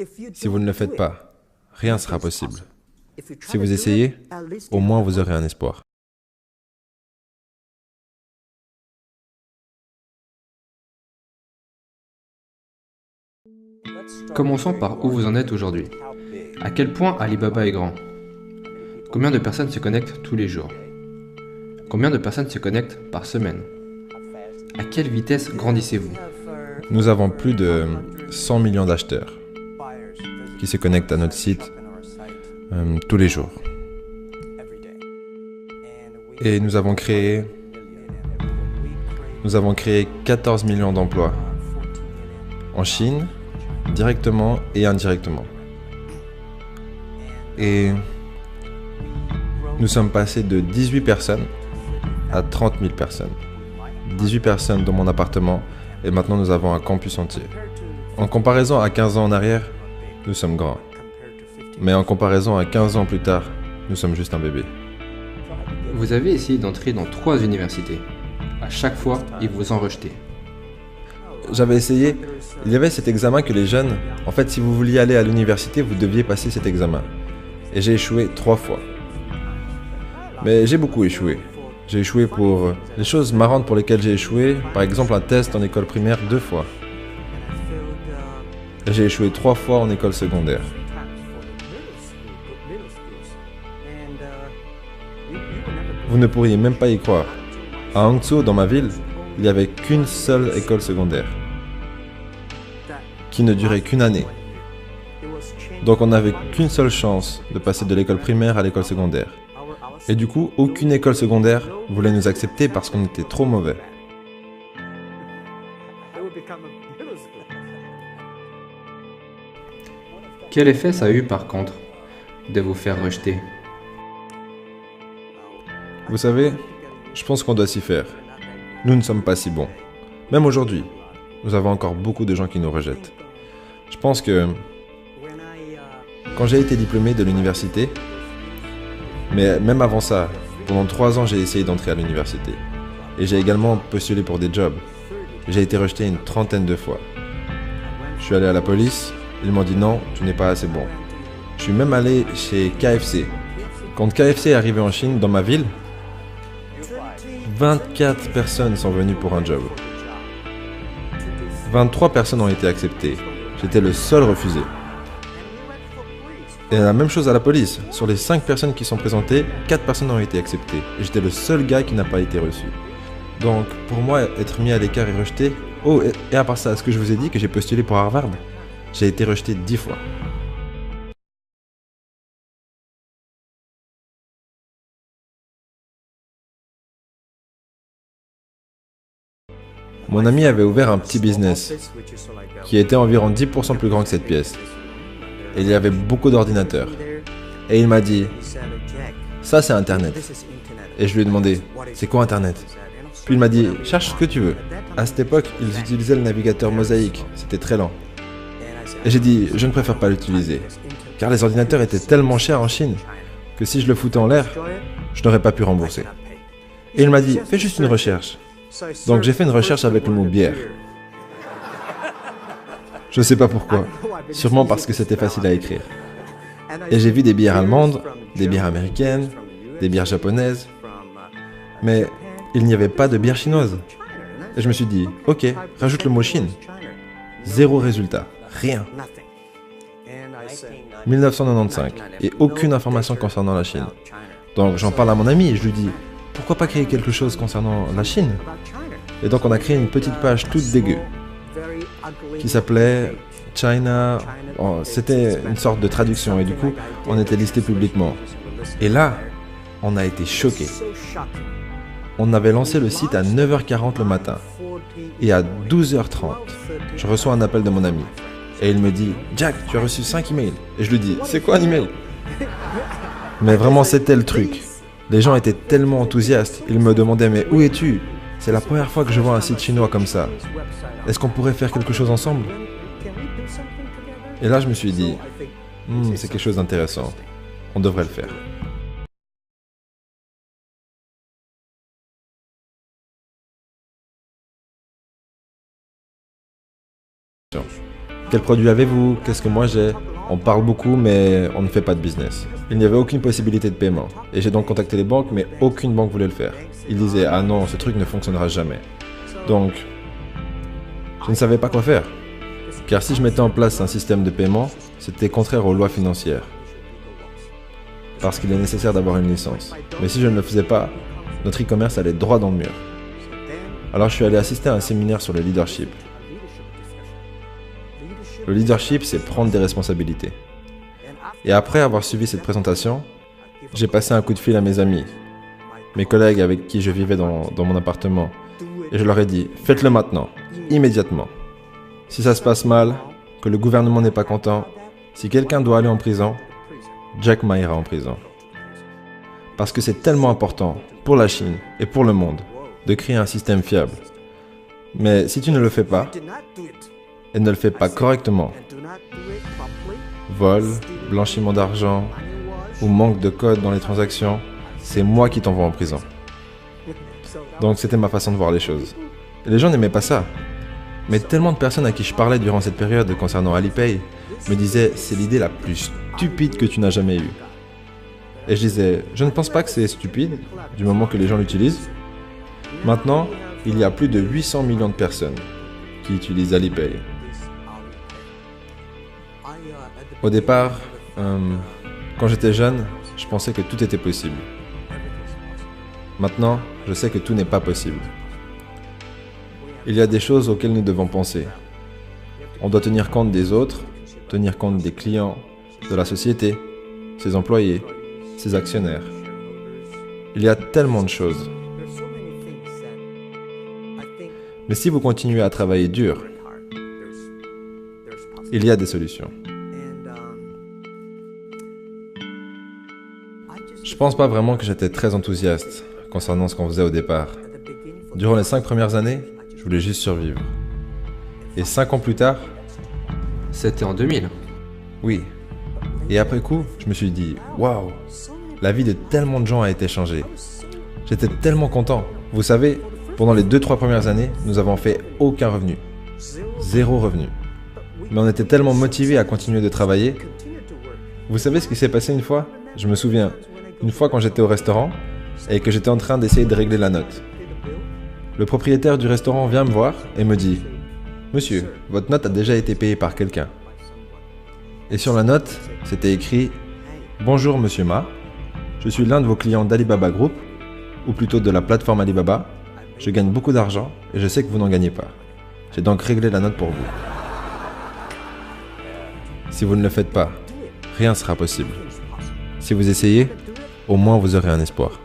Si vous ne le faites pas, rien ne sera possible. Si vous essayez, au moins vous aurez un espoir. Commençons par où vous en êtes aujourd'hui. À quel point Alibaba est grand? Combien de personnes se connectent tous les jours? Combien de personnes se connectent par semaine? À quelle vitesse grandissez-vous? Nous avons plus de 100 millions d'acheteurs qui se connectent à notre site tous les jours. Et nous avons créé 14 millions d'emplois en Chine, directement et indirectement. Et nous sommes passés de 18 personnes à 30 000 personnes. 18 personnes dans mon appartement et maintenant nous avons un campus entier. En comparaison à 15 ans en arrière, nous sommes grands. Mais en comparaison à 15 ans plus tard, nous sommes juste un bébé. Vous avez essayé d'entrer dans 3 universités. À chaque fois, ils vous ont rejeté. J'avais essayé, il y avait cet examen que les jeunes, en fait si vous vouliez aller à l'université, vous deviez passer cet examen. Et j'ai échoué 3 fois. Mais j'ai beaucoup échoué. J'ai échoué pour les choses marrantes pour lesquelles j'ai échoué, par exemple un test en école primaire 2 fois. Et j'ai échoué 3 fois en école secondaire. Vous ne pourriez même pas y croire. À Hangzhou, dans ma ville, il n'y avait qu'une seule école secondaire, qui ne durait qu'une année. Donc on n'avait qu'une seule chance de passer de l'école primaire à l'école secondaire. Et du coup, aucune école secondaire voulait nous accepter parce qu'on était trop mauvais. Quel effet ça a eu par contre de vous faire rejeter? Vous savez, je pense qu'on doit s'y faire. Nous ne sommes pas si bons. Même aujourd'hui, nous avons encore beaucoup de gens qui nous rejettent. Je pense que quand j'ai été diplômé de l'université, mais même avant ça, pendant 3 ans, j'ai essayé d'entrer à l'université. Et j'ai également postulé pour des jobs. J'ai été rejeté une 30aine de fois. Je suis allé à la police, ils m'ont dit non, tu n'es pas assez bon. Je suis même allé chez KFC. Quand KFC est arrivé en Chine, dans ma ville, 24 personnes sont venues pour un job. 23 personnes ont été acceptées. J'étais le seul refusé. Et la même chose à la police. Sur les 5 personnes qui sont présentées, 4 personnes ont été acceptées. Et j'étais le seul gars qui n'a pas été reçu. Donc, pour moi, être mis à l'écart et rejeté... Oh, et à part ça, est-ce que je vous ai dit que j'ai postulé pour Harvard? J'ai été rejeté 10 fois. Mon ami avait ouvert un petit business qui était environ 10% plus grand que cette pièce. Et il y avait beaucoup d'ordinateurs. Et il m'a dit, ça c'est Internet. Et je lui ai demandé, c'est quoi Internet? Puis il m'a dit, cherche ce que tu veux. À cette époque, ils utilisaient le navigateur Mosaïque, c'était très lent. Et j'ai dit, je ne préfère pas l'utiliser. Car les ordinateurs étaient tellement chers en Chine que si je le foutais en l'air, je n'aurais pas pu rembourser. Et il m'a dit, fais juste une recherche. Donc j'ai fait une recherche avec le mot bière. Je sais pas pourquoi, sûrement parce que c'était facile à écrire. Et j'ai vu des bières allemandes, des bières américaines, des bières japonaises, mais il n'y avait pas de bière chinoise. Et je me suis dit, ok, rajoute le mot Chine. 0 résultat, rien. 1995, et aucune information concernant la Chine. Donc j'en parle à mon ami et je lui dis, pourquoi pas créer quelque chose concernant la Chine? Et donc on a créé une petite page toute dégueu qui s'appelait China. C'était une sorte de traduction et du coup on était listé publiquement. Et là, on a été choqués. On avait lancé le site à 9h40 le matin et à 12h30, je reçois un appel de mon ami et il me dit « Jack, tu as reçu 5 emails ?» Et je lui dis « C'est quoi un email ?» Mais vraiment c'était le truc. Les gens étaient tellement enthousiastes, ils me demandaient « Mais où es-tu ? C'est la première fois que je vois un site chinois comme ça. Est-ce qu'on pourrait faire quelque chose ensemble ?» Et là je me suis dit « C'est quelque chose d'intéressant, on devrait le faire. » Quel produit avez-vous? Qu'est-ce que moi j'ai? On parle beaucoup, mais on ne fait pas de business. Il n'y avait aucune possibilité de paiement. Et j'ai donc contacté les banques, mais aucune banque voulait le faire. Ils disaient « Ah non, ce truc ne fonctionnera jamais ». Donc, je ne savais pas quoi faire. Car si je mettais en place un système de paiement, c'était contraire aux lois financières. Parce qu'il est nécessaire d'avoir une licence. Mais si je ne le faisais pas, notre e-commerce allait droit dans le mur. Alors je suis allé assister à un séminaire sur le leadership. Le leadership, c'est prendre des responsabilités. Et après avoir suivi cette présentation, j'ai passé un coup de fil à mes amis, mes collègues avec qui je vivais dans mon appartement. Et je leur ai dit, faites-le maintenant, immédiatement. Si ça se passe mal, que le gouvernement n'est pas content, si quelqu'un doit aller en prison, Jack Ma ira en prison. Parce que c'est tellement important pour la Chine et pour le monde de créer un système fiable. Mais si tu ne le fais pas, et ne le fais pas correctement, vol, blanchiment d'argent ou manque de code dans les transactions, c'est moi qui t'envoie en prison. Donc c'était ma façon de voir les choses. Et les gens n'aimaient pas ça. Mais tellement de personnes à qui je parlais durant cette période concernant Alipay me disaient « c'est l'idée la plus stupide que tu n'as jamais eue ». Et je disais « je ne pense pas que c'est stupide, du moment que les gens l'utilisent ». Maintenant, il y a plus de 800 millions de personnes qui utilisent Alipay. Au départ, quand j'étais jeune, je pensais que tout était possible. Maintenant, je sais que tout n'est pas possible. Il y a des choses auxquelles nous devons penser. On doit tenir compte des autres, tenir compte des clients, de la société, ses employés, ses actionnaires. Il y a tellement de choses. Mais si vous continuez à travailler dur, il y a des solutions. Je pense pas vraiment que j'étais très enthousiaste concernant ce qu'on faisait au départ. Durant les 5 premières années, je voulais juste survivre. Et 5 ans plus tard... C'était en 2000. Oui. Et après coup, je me suis dit, waouh, la vie de tellement de gens a été changée. J'étais tellement content. Vous savez, pendant les 2-3 premières années, nous avons fait aucun revenu. 0 revenu. Mais on était tellement motivés à continuer de travailler. Vous savez ce qui s'est passé une fois? Je me souviens, une fois quand j'étais au restaurant et que j'étais en train d'essayer de régler la note. Le propriétaire du restaurant vient me voir et me dit « Monsieur, votre note a déjà été payée par quelqu'un. » Et sur la note, c'était écrit « Bonjour Monsieur Ma, je suis l'un de vos clients d'Alibaba Group, ou plutôt de la plateforme Alibaba. Je gagne beaucoup d'argent et je sais que vous n'en gagnez pas. J'ai donc réglé la note pour vous. Si vous ne le faites pas, rien ne sera possible. Si vous essayez, au moins vous aurez un espoir. »